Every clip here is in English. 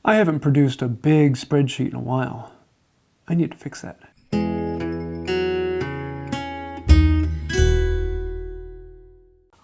I haven't produced a big spreadsheet in a while. I need to fix that.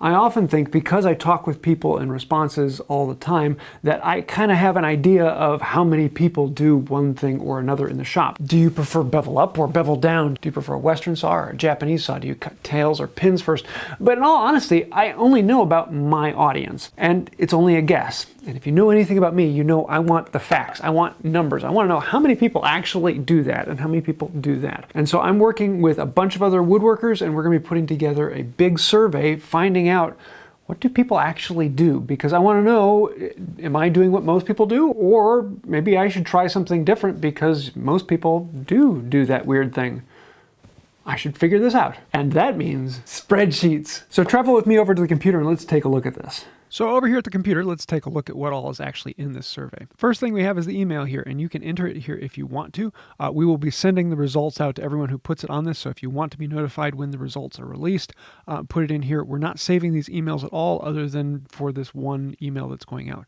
I often think, because I talk with people in responses all the time, that I kind of have an idea of how many people do one thing or another in the shop. Do you prefer bevel up or bevel down? Do you prefer a Western saw or a Japanese saw? Do you cut tails or pins first? But in all honesty, I only know about my audience, and it's only a guess. And if you know anything about me, you know I want the facts. I want numbers. I want to know how many people actually do that and how many people do that. And so I'm working with a bunch of other woodworkers, and we're going to be putting together a big survey finding out, what do people actually do? Because I want to know, am I doing what most people do? Or maybe I should try something different because most people do that weird thing. I should figure this out. And that means spreadsheets. So travel with me over to the computer and let's take a look at this. So over here at the computer, let's take a look at what all is actually in this survey. First thing we have is the email here, and you can enter it here if you want to. We will be sending the results out to everyone who puts it on this, so if you want to be notified when the results are released, put it in here. We're not saving these emails at all other than for this one email that's going out.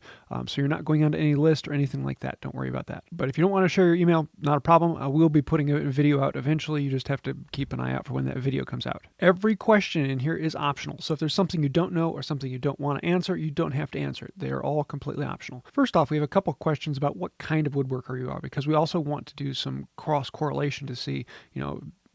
So you're not going onto any list or anything like that. Don't worry about that. But if you don't want to share your email, not a problem. We'll be putting a video out eventually. You just have to keep an eye out for when that video comes out. Every question in here is optional. So if there's something you don't know or something you don't want to answer, you don't have to answer it. They are all completely optional. First off, we have a couple questions about what kind of woodworker you are, because we also want to do some cross correlation to see,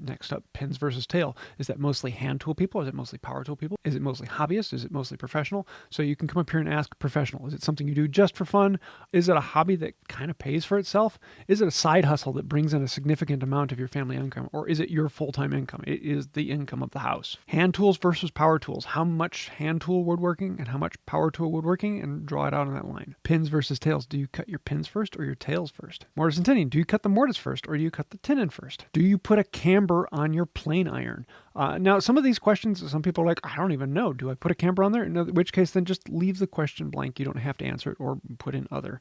next up, pins versus tail. Is that mostly hand tool people? Is it mostly power tool people? Is it mostly hobbyists? Is it mostly professional? So you can come up here and ask professional. Is it something you do just for fun? Is it a hobby that kind of pays for itself? Is it a side hustle that brings in a significant amount of your family income? Or is it your full-time income? It is the income of the house. Hand tools versus power tools. How much hand tool woodworking and how much power tool woodworking? And draw it out on that line. Pins versus tails. Do you cut your pins first or your tails first? Mortise and tinning. Do you cut the mortise first or do you cut the tenon first? Do you put a camber on your plane iron? Now, some of these questions, some people are like, I don't even know. Do I put a camber on there? In which case, then just leave the question blank. You don't have to answer it or put in other.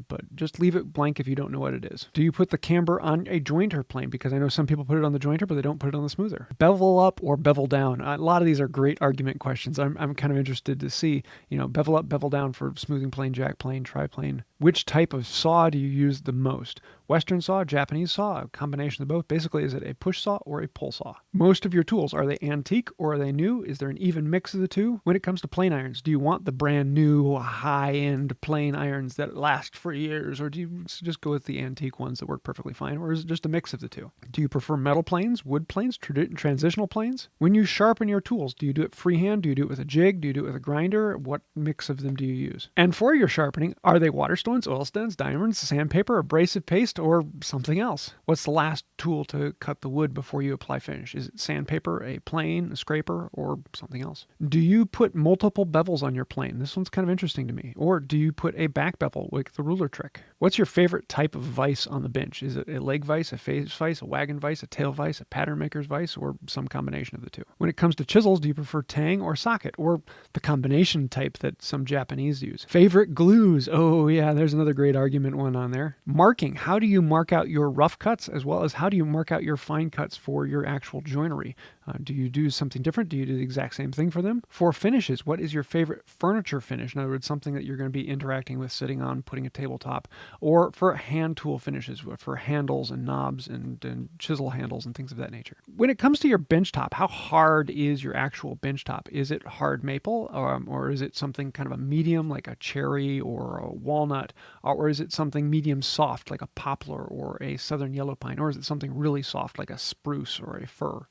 But just leave it blank if you don't know what it is. Do you put the camber on a jointer plane? Because I know some people put it on the jointer, but they don't put it on the smoother. Bevel up or bevel down? A lot of these are great argument questions. I'm kind of interested to see, bevel up, bevel down for smoothing plane, jack plane, tri-plane. Which type of saw do you use the most? Western saw, Japanese saw, a combination of both. Basically, is it a push saw or a pull saw? Most of your tools, are they antique or are they new? Is there an even mix of the two? When it comes to plane irons, do you want the brand new high-end plane irons that last for years, or do you just go with the antique ones that work perfectly fine, or is it just a mix of the two? Do you prefer metal planes, wood planes, transitional planes? When you sharpen your tools, do you do it freehand? Do you do it with a jig? Do you do it with a grinder? What mix of them do you use? And for your sharpening, are they water stones, oil stones, diamonds, sandpaper, abrasive paste, or something else? What's the last tool to cut the wood before you apply finish? Is it sandpaper, a plane, a scraper, or something else? Do you put multiple bevels on your plane? This one's kind of interesting to me. Or do you put a back bevel like the ruler trick? What's your favorite type of vise on the bench? Is it a leg vise, a face vise, a wagon vise, a tail vise, a pattern maker's vise, or some combination of the two? When it comes to chisels, do you prefer tang or socket, or the combination type that some Japanese use? Favorite glues? Oh yeah, there's another great argument one on there. Marking. How do you mark out your rough cuts, as well as how do you mark out your fine cuts for your actual joinery? Do you do something different? Do you do the exact same thing for them? For finishes, what is your favorite furniture finish? In other words, something that you're going to be interacting with, sitting on, putting a tabletop. Or for hand tool finishes, for handles and knobs and chisel handles and things of that nature. When it comes to your bench top, how hard is your actual bench top? Is it hard maple, or is it something kind of a medium like a cherry or a walnut? Or is it something medium soft like a poplar or a southern yellow pine? Or is it something really soft like a spruce or a fir?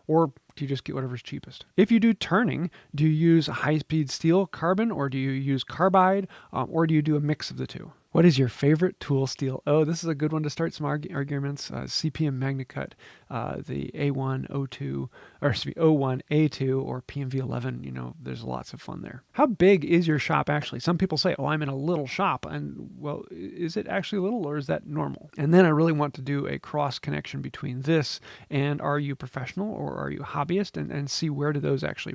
Or do you just get whatever's cheapest? If you do turning, do you use high-speed steel carbon, or do you use carbide, or do you do a mix of the two? What is your favorite tool steel? Oh, this is a good one to start some arguments. CPM MagnaCut, the A1, O2, or excuse me, O1, A2, or PMV 11. There's lots of fun there. How big is your shop actually? Some people say, oh, I'm in a little shop. And well, is it actually little, or is that normal? And then I really want to do a cross connection between this and are you professional or are you hobbyist, and see where do those actually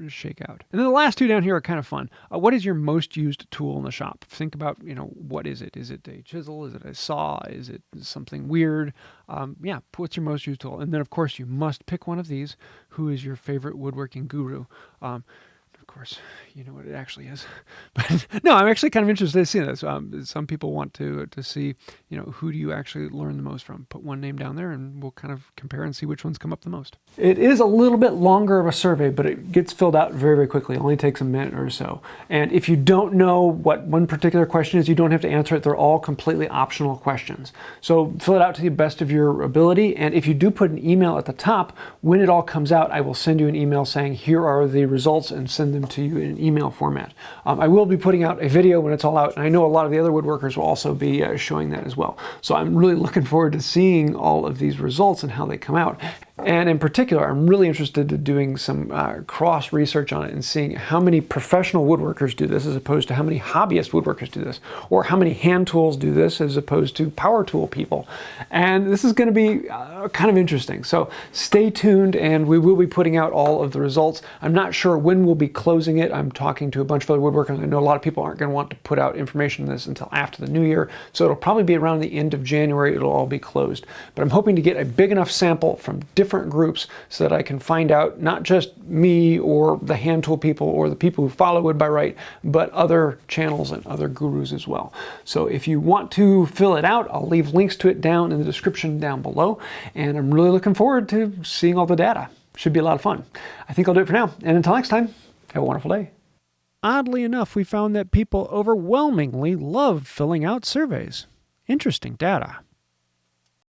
shake out. And then the last two down here are kind of fun. What is your most used tool in the shop? Think about, what is it? Is it a chisel? Is it a saw? Is it something weird? What's your most used tool? And then, of course, you must pick one of these. Who is your favorite woodworking guru? Of course, you know what it actually is. But no, I'm actually kind of interested in seeing this. Some people want to see, you know, who do you actually learn the most from? Put one name down there and we'll kind of compare and see which ones come up the most. It is a little bit longer of a survey, but it gets filled out very, very quickly. It only takes a minute or so. And if you don't know what one particular question is, you don't have to answer it. They're all completely optional questions. So fill it out to the best of your ability. And if you do put an email at the top, when it all comes out, I will send you an email saying, here are the results, and send them to you in an email format. I will be putting out a video when it's all out, and I know a lot of the other woodworkers will also be showing that as well. So I'm really looking forward to seeing all of these results and how they come out. And in particular, I'm really interested in doing some cross research on it and seeing how many professional woodworkers do this as opposed to how many hobbyist woodworkers do this, or how many hand tools do this as opposed to power tool people. And this is going to be kind of interesting. So stay tuned, and we will be putting out all of the results. I'm not sure when we'll be closing it. I'm talking to a bunch of other woodworkers. I know a lot of people aren't going to want to put out information on this until after the new year. So it'll probably be around the end of January. It'll all be closed. But I'm hoping to get a big enough sample from different groups so that I can find out not just me or the hand tool people or the people who follow Wood by Wright, but other channels and other gurus as well. So if you want to fill it out, I'll leave links to it down in the description down below. And I'm really looking forward to seeing all the data. Should be a lot of fun. I think I'll do it for now. And until next time, have a wonderful day. Oddly enough, we found that people overwhelmingly love filling out surveys. Interesting data.